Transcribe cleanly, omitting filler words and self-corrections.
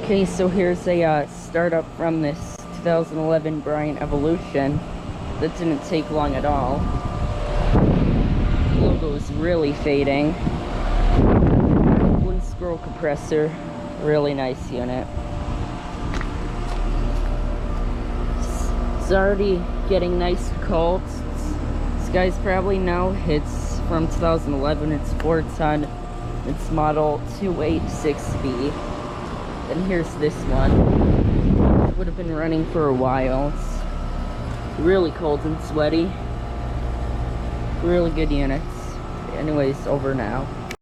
Okay, so here's a startup from this 2011 Bryant Evolution. That didn't take long at all. The logo is really fading. One scroll compressor, really nice unit. It's already getting nice cold. This guy's probably know it's from 2011. It's 4-ton. It's model 286B. And here's this one. It would have been running for a while. It's really cold and sweaty. Really good units. Anyways, over now.